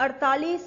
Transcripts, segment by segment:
48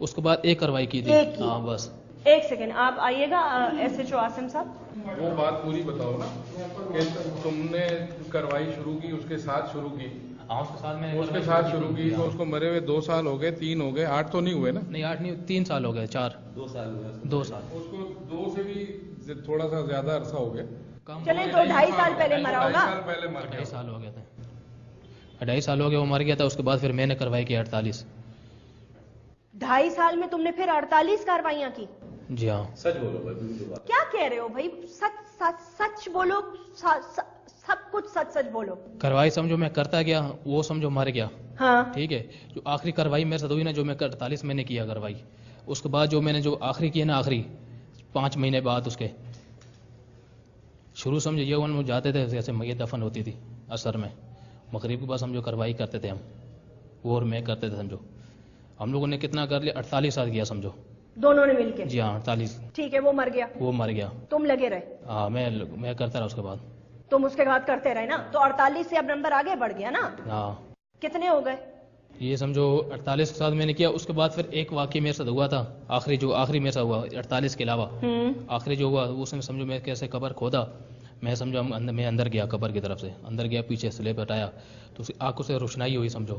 اس کے بعد ایک کاروائی کی تھی. ایک کی. ہاں بس. ایک سیکنڈ آپ آئیے گا SHO عاصم صاحب. وہ بات پوری بتاؤ نا کہ تم نے کاروائی شروع کی اس کے ساتھ شروع کی. ہاں اس کے ساتھ میں اس کے ساتھ شروع کی تو اس کو مرے ہوئے 2 سال ہو گئے 3 ہو گئے 8 تو نہیں ہوئے نا. نہیں 8 نہیں 3 سال ہو گئے 4 2 سال. اس کو 2 سے بھی تھوڑا سا زیادہ عرصہ ہو گیا. چلیں تو 2.5 سال پہلے مرا ہوگا. 2.5 سال ہو گئے تھے. 2.5 سال ہو گئے وہ مر گیا تھا. اس کے بعد پھر میں نے کاروائی کی 48. 2.5 سال میں تم نے پھر 48 کاروائیاں کی. جی ہاں. سچ بولو بھائی. کیا کہہ رہے ہو بھائی؟ سچ بولو. سب کچھ سچ بولو. کاروائی سمجھو میں کرتا گیا وہ سمجھو مر گیا. ہاں ٹھیک ہے. جو آخری کاروائی میرے ساتھ ہوئی نا جو میں 48 میں نے کیا کاروائی. اس کے بعد جو میں نے جو آخری کی نا آخری 5 مہینے بعد اس کے شروع سمجھو یہ وہ جاتے تھے جیسے میت دفن ہوتی تھی اثر میں مغرب کے بعد سمجھو کاروائی کرتے تھے ہم وہ اور میں کرتے تھے. سمجھو ہم لوگوں نے کتنا کر لیا 48 سال کیا سمجھو دونوں نے مل کے. جی ہاں 48. ٹھیک ہے وہ مر گیا. وہ مر گیا. تم لگے رہے. ہاں میں کرتا رہا اس کے بعد. تم اس کے بعد کرتے رہے نا تو 48 سے اب نمبر آگے بڑھ گیا نا. ہاں. کتنے ہو گئے؟ یہ سمجھو 48 کے ساتھ میں نے کیا. اس کے بعد پھر ایک واقعہ میرے ساتھ ہوا تھا آخری میرے ساتھ ہوا 48 کے علاوہ. آخری جو ہوا اس میں سمجھو میں کیسے قبر کھودا. میں سمجھو میں اندر گیا قبر کی طرف سے اندر گیا پیچھے سلیب ہٹایا تو آنکھوں سے روشنائی ہوئی سمجھو.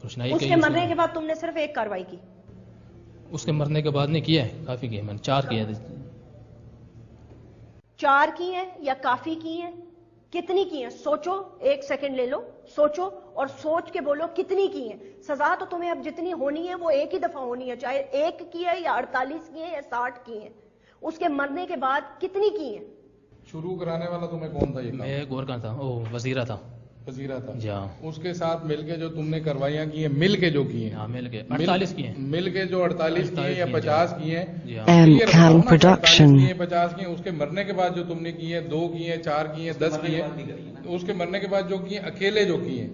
روشنائی اس کے مرنے کے بعد تم نے صرف ایک کاروائی کی؟ اس کے مرنے کے بعد نہیں کیا ہے کافی کیا میں نے 4 کیا تھے. 4 کی ہیں یا کافی کی ہیں؟ کتنی کی ہیں؟ سوچو 1 سیکنڈ لے لو سوچو اور سوچ کے بولو کتنی کی ہیں. سزا تو تمہیں اب جتنی ہونی ہے وہ ایک ہی دفعہ ہونی ہے چاہے 1 کی ہے یا 48 کی ہے یا 60 کی ہیں. اس کے مرنے کے بعد کتنی کی ہیں؟ شروع کرانے والا تمہیں کون تھا؟ یہ میں گورکاں تھا وزیرہ تھا. وزیرہ تھا. جی ہاں. اس کے ساتھ مل کے جو تم نے کاروائیاں کی ہیں مل کے جو کی ہیں. ہاں مل کے 48 کی ہیں. مل کے جو 48 کی ہیں یا 50 کی ہیں. جی ہاں. 50 کی ہیں 50 کی ہیں. اس کے مرنے کے بعد جو تم نے کی ہیں 2 کی ہیں 4 کی ہیں 10 کی ہیں. اس کے مرنے کے بعد جو کی ہیں اکیلے جو کی ہیں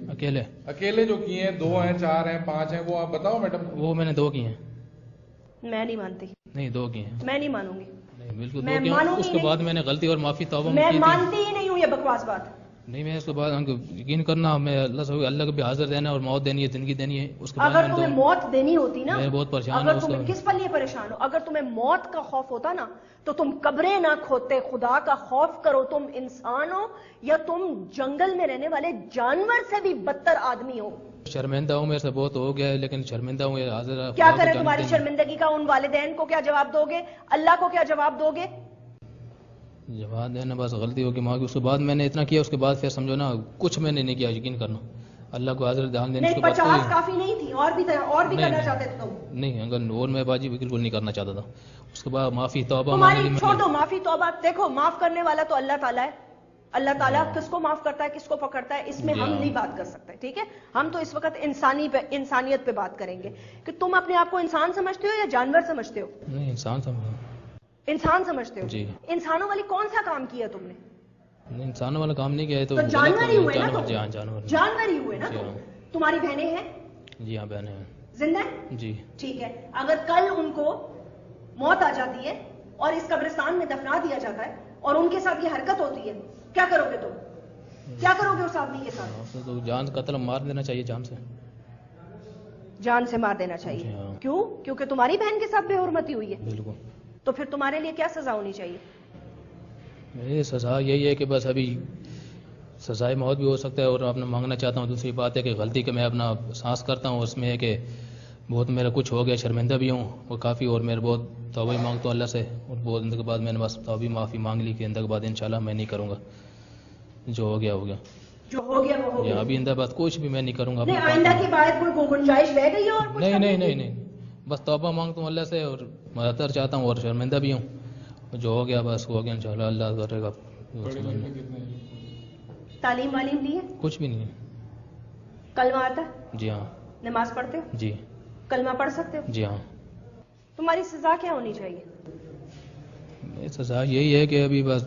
اکیلے جو کی ہیں 2 ہیں 4 ہیں 5 ہیں وہ آپ بتاؤ میڈم. وہ میں نے 2 کی ہیں. میں نہیں مانتی. نہیں 2 کی ہیں. میں نہیں مانوں گی. بالکل 2 کی ہیں. اس کے بعد میں نے غلطی اور معافی توبہ میں مانتی ہی نہیں ہوں یہ بکواس بات. نہیں میں اس کے بعد یقین کرنا میں اللہ کو بھی حاضر دینا اور موت دینی ہے زندگی دینی ہے. اس کے بعد اگر تمہیں موت دینی ہوتی نا میں بہت پریشان اگر تمہیں کس پر لیے پریشان ہو اگر تمہیں موت کا خوف ہوتا نا تو تم قبریں نہ کھودتے. خدا کا خوف کرو. تم انسان ہو یا تم جنگل میں رہنے والے جانور سے بھی بدتر آدمی ہو. شرمندہ ہوں میرے سے بہت ہو گیا ہے لیکن شرمندہ ہوں. حاضر کیا کرے تمہاری شرمندگی کا؟ ان والدین کو کیا جواب دو گے؟ اللہ کو کیا جواب دو گے؟ جواب دینا بس غلطی ہوگی ماں کی. اس کے بعد میں نے اتنا کیا اس کے بعد پھر سمجھو نا کچھ میں نے نہیں کیا. یقین کرنا اللہ کو حاضر دھیان دینے. 50 کافی نہیں تھی اور بھی کرنا چاہتے تھے تم؟ نہیں اگر اور میں باجی بالکل نہیں کرنا چاہتا تھا. اس کے بعد معافی توبہ تمہاری چھوڑو معافی توبہ. دیکھو معاف کرنے والا تو اللہ تعالیٰ ہے. اللہ تعالیٰ کس کو معاف کرتا ہے کس کو پکڑتا ہے اس میں ہم نہیں بات کر سکتے. ٹھیک ہے ہم تو اس وقت انسانیت پہ بات کریں گے کہ تم اپنے آپ کو انسان سمجھتے ہو یا جانور سمجھتے ہو؟ نہیں انسان سمجھتے ہو. جی. انسانوں والی کون سا کام کیا تم نے؟ انسانوں والا کام نہیں کیا ہے تو جانور ہی ہوئے نا. جانور ہی ہوئے نا. تمہاری بہنیں ہیں؟ جی ہاں بہنیں ہیں. زندہ ہیں؟ جی. ٹھیک ہے اگر کل ان کو موت آ جاتی ہے اور اس قبرستان میں دفنا دیا جاتا ہے اور ان کے ساتھ یہ حرکت ہوتی ہے کیا کرو گے تم؟ کیا کرو گے اس آدمی کے ساتھ؟ تو جان قتل مار دینا چاہیے. جان سے مار دینا چاہیے. کیوں؟ کیونکہ تمہاری بہن کے ساتھ بے حرمتی ہوئی ہے. بالکل. تو پھر تمہارے لیے کیا سزا ہونی چاہیے؟ میری سزا یہی ہے کہ بس ابھی سزائے موت بھی ہو سکتا ہے اور اپنا مانگنا چاہتا ہوں. دوسری بات ہے کہ غلطی کہ میں اپنا سانس کرتا ہوں اس میں ہے کہ بہت میرا کچھ ہو گیا شرمندہ بھی ہوں اور کافی اور میرے بہت توبہ مانگتا ہوں اللہ سے اور بہت اندر کے بعد میں نے بس توبہ معافی مانگ لی کہ اندر کے بعد انشاءاللہ میں نہیں کروں گا. جو ہو گیا جو ہو گیا وہ ہو گیا. ابھی اندر بعد کچھ بھی میں نہیں کروں گا. آئندہ کی بات کوئی گنجائش رہ گئی اور کچھ نہیں بس توبہ مانگتا ہوں اللہ سے اور مدد چاہتا ہوں اور شرمندہ بھی ہوں. جو ہو گیا بس ہو گیا انشاءاللہ اللہ کرے گا. تعلیم والیم لی ہے؟ کچھ بھی نہیں. کلمہ آتا ہے؟ جی ہاں. نماز پڑھتے ہو؟ جی. کلمہ پڑھ سکتے ہو؟ جی ہاں. تمہاری سزا کیا ہونی چاہیے؟ میری سزا یہی ہے کہ ابھی بس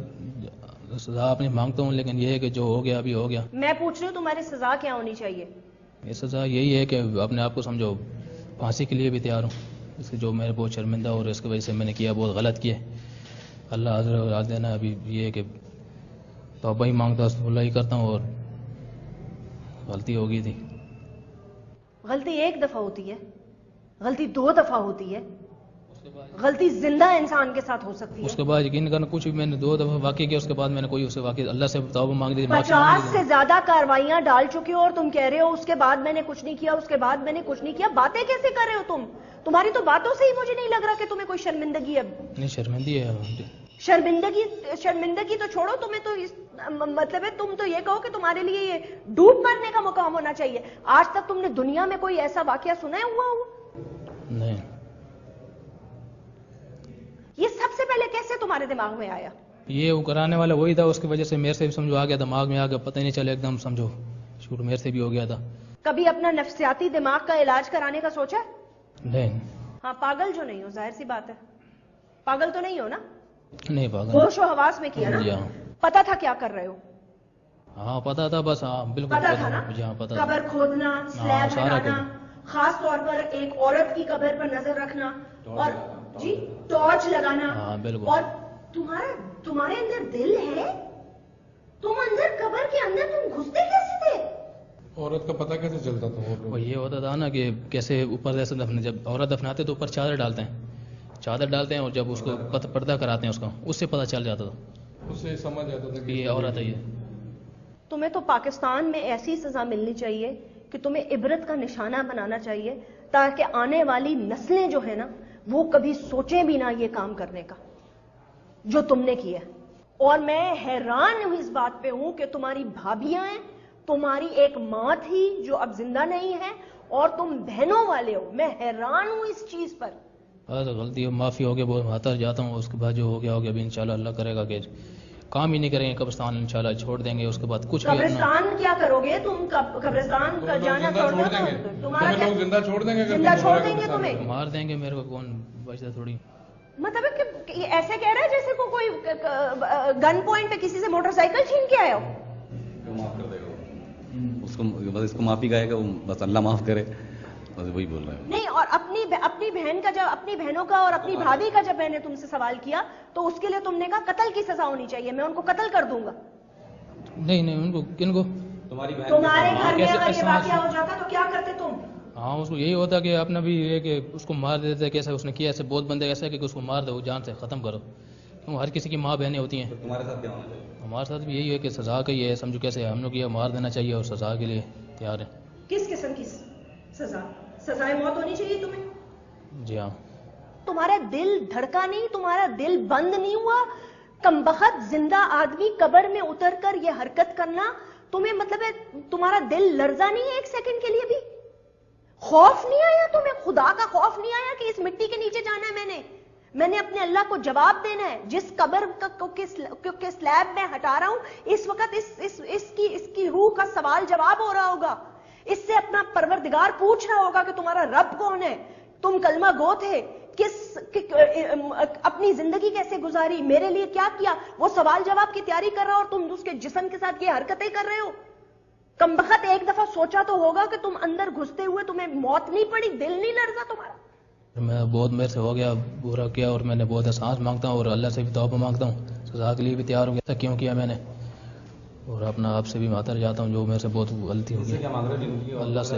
سزا اپنی مانگتا ہوں لیکن یہ ہے کہ جو ہو گیا ابھی ہو گیا. میں پوچھ رہی ہوں تمہاری سزا کیا ہونی چاہیے؟ میری سزا یہی ہے کہ اپنے آپ کو سمجھو پھانسی کے لیے بھی تیار ہوں. اس کے جو میرے بہت شرمندہ اور اس کی وجہ سے میں نے کیا بہت غلط کیا. اللہ حاضر راز دینا. ابھی یہ ہے کہ توبہ ہی مانگتا اللہ ہی کرتا ہوں اور غلطی ہو گئی تھی. غلطی ایک دفعہ ہوتی ہے. غلطی 2 دفعہ ہوتی ہے, غلطی زندہ انسان کے ساتھ ہو سکتی ہے. اس کے بعد یقین کرنا کچھ بھی میں نے 2 دفعہ واقع کیا, اس کے بعد میں نے کوئی اس سے واقع اللہ سے توبہ مانگ دی. 50 سے زیادہ کارروائیاں ڈال چکی ہو اور تم کہہ رہے ہو اس کے بعد میں نے کچھ نہیں کیا, اس کے بعد میں نے کچھ نہیں کیا. باتیں کیسے کر رہے ہو تم؟ تمہاری تو باتوں سے ہی مجھے نہیں لگ رہا کہ تمہیں کوئی شرمندگی ہے. نہیں شرمندگی ہے. شرمندگی تو چھوڑو, تمہیں تو مطلب ہے تم تو یہ کہو کہ تمہارے لیے یہ ڈوب مرنے کا مقام ہونا چاہیے. آج تک تم نے دنیا میں کوئی ایسا واقعہ سنا ہوا ہو؟ نہیں. یہ سب سے پہلے کیسے تمہارے دماغ میں آیا؟ یہ وہ کرانے والا وہی تھا, اس کی وجہ سے میرے سے بھی سمجھو آ گیا, دماغ میں آ گیا, پتہ نہیں چلا ایک دم سمجھو شروع میرے سے بھی ہو گیا تھا. کبھی اپنا نفسیاتی دماغ کا علاج کرانے کا سوچا؟ نہیں. ہاں پاگل جو نہیں ہو, ظاہر سی بات ہے, پاگل تو نہیں ہو نا؟ نہیں پاگل. ہوش و حواس میں کیا نا؟ جی ہاں. پتا تھا کیا کر رہے ہو؟ ہاں پتا تھا, بس ہاں بالکل پتا تھا نا. قبر کھودنا, سلیب لگانا, خاص طور پر ایک عورت کی قبر پر نظر رکھنا, اور جی ٹارچ لگانا. ہاں بالکل. اور تمہارے اندر دل ہے؟ تم اندر قبر کے اندر تم گھستے کیسے تھے؟ عورت کا پتہ کیسے چلتا تھا؟ وہ یہ ہوتا تھا نا کہ کیسے اوپر جیسے جب عورت دفناتے تو اوپر چادر ڈالتے ہیں اور جب اس کو پردہ کراتے ہیں اس کا, اس سے پتہ چل جاتا تھا, اس سے سمجھ آتا تھا کہ یہ عورت ہے. یہ تمہیں تو پاکستان میں ایسی سزا ملنی چاہیے کہ تمہیں عبرت کا نشانہ بنانا چاہیے, تاکہ آنے والی نسلیں جو ہے نا وہ کبھی سوچیں بھی نہ یہ کام کرنے کا جو تم نے کیا. اور میں حیران ہوں اس بات پہ ہوں کہ تمہاری بھابیاں ہیں, تمہاری ایک ماں تھی جو اب زندہ نہیں ہے, اور تم بہنوں والے ہو. میں حیران ہوں اس چیز پر. غلطی معافی ہو گیا, بہت ہاتھ جاتا ہوں, اس کے بعد جو ہو گیا ابھی انشاءاللہ اللہ کرے گا کہ کام ہی نہیں کریں گے, قبرستان انشاءاللہ چھوڑ دیں گے. اس کے بعد کچھ قبرستان کیا کرو گے تم؟ قبرستان کا جانا چھوڑ دیں گے؟ تمہارا لوگ زندہ چھوڑ دیں گے, زندہ چھوڑ دیں گے, تمہیں مار دیں گے. میرے کو کون بچتا تھوڑی. مطلب کہ ایسے کہہ رہا ہے جیسے کوئی گن پوائنٹ پہ کسی سے موٹر سائیکل چھین کے آیا ہو. معاف کر دے گا اس کو, بس اس کو معافی کہے گا, بس اللہ معاف کرے, بس وہی بول رہے ہیں. نہیں, اور اپنی بہن کا, جب اپنی بہنوں کا اور اپنی بھابھی کا جب میں نے تم سے سوال کیا تو اس کے لیے تم نے کہا قتل کی سزا ہونی چاہیے, میں ان کو قتل کر دوں گا. نہیں ان کو, کن کو؟ تمہاری بہن. تمہارے گھر میں اگر یہ واقعہ ہو جاتا تو کیا کرتے تم؟ ہاں اس کو یہی ہوتا کہ اپنا بھی یہ کہ اس کو مار دیتے, کیسے اس نے کیا, ایسے بہت بندے ایسے کہ اس کو مار دو, جان سے ختم کرو. کیوں ہر کسی کی ماں بہنیں ہوتی ہیں. تمہارے ساتھ کیا ہونا چاہیے؟ ہمارے ساتھ بھی یہی ہے کہ سزا کا یہ ہے, سمجھو کیسے ہم لوگ یہ مار دینا چاہیے اور سزا کے لیے تیار ہے. کس قسم کی سزا؟ سزائے موت ہونی چاہیے تمہیں. جی ہاں. تمہارا دل دھڑکا نہیں, تمہارا دل بند نہیں ہوا؟ کمبخت زندہ آدمی قبر میں اتر کر یہ حرکت کرنا تمہیں, مطلب ہے تمہارا دل لرزا نہیں ہے ایک سیکنڈ کے لیے بھی؟ خوف نہیں آیا تمہیں؟ خدا کا خوف نہیں آیا کہ اس مٹی کے نیچے جانا ہے؟ میں نے اپنے اللہ کو جواب دینا ہے. جس قبر کے سلیب میں ہٹا رہا ہوں اس وقت اس کی روح کا سوال جواب ہو رہا ہوگا. اس سے اپنا پروردگار پوچھ رہا ہوگا کہ تمہارا رب کون ہے, تم کلمہ گو تھے, اپنی زندگی کیسے گزاری, میرے لیے کیا کیا. وہ سوال جواب کی تیاری کر رہا ہو اور تم اس کے جسم کے ساتھ یہ حرکتیں کر رہے ہو. کمبخت ایک دفعہ سوچا تو ہوگا کہ تم اندر گھستے ہوئے تمہیں موت نہیں پڑی, دل نہیں لرزا تمہارا؟ میں بہت میرے سے ہو گیا, برا کیا, اور میں نے بہت احساس مانگتا ہوں اور اللہ سے بھی توبہ مانگتا ہوں, سزا کے لیے بھی تیار ہو گیا. کیوں کیا میں نے, اور اپنا آپ سے بھی معذرت چاہتا ہوں جو میرے سے بہت غلطی ہو گئی. اللہ سے,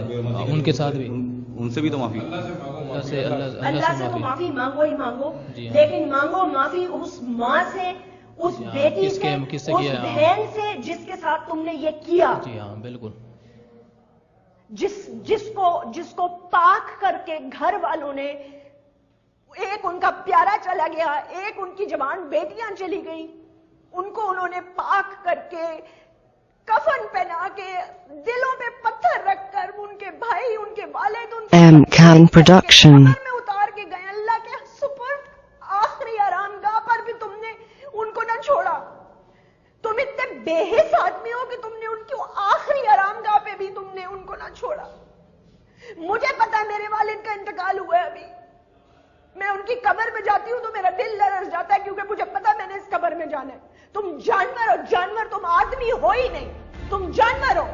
ان کے ساتھ بھی, ان سے بھی تو معافی. اللہ سے تو معافی مانگو ہی مانگو, لیکن مانگو معافی اس ماں سے, اس بیٹی سے, اس بہن سے جس کے ساتھ تم نے یہ کیا. جی ہاں بالکل. جس کو پاک کر کے گھر والوں نے, ایک ان کا پیارا چلا گیا, ایک ان کی جوان بیٹیاں چلی گئی, ان کو انہوں نے پاک کر کے, کفن پہنا کے, دلوں پہ پتھر رکھ کر, ان کے بھائی, ان کے والد, ان میں اتار کے گئے اللہ کے سپرد. آخری آرام گاہ پر بھی تم نے ان کو نہ چھوڑا. تم اتنے بے حس آدمی ہو کہ تم نے ان کی آخری آرام گاہ پہ بھی تم نے ان کو نہ چھوڑا. مجھے پتا میرے والد کا انتقال ہوا ہے, ابھی میں ان کی قبر میں جاتی ہوں تو میرا دل لرز جاتا ہے, کیونکہ مجھے پتا میں نے اس قبر میں جانا ہے. تم جانور ہو, جانور, تم آدمی ہو ہی نہیں, تم جانور ہو.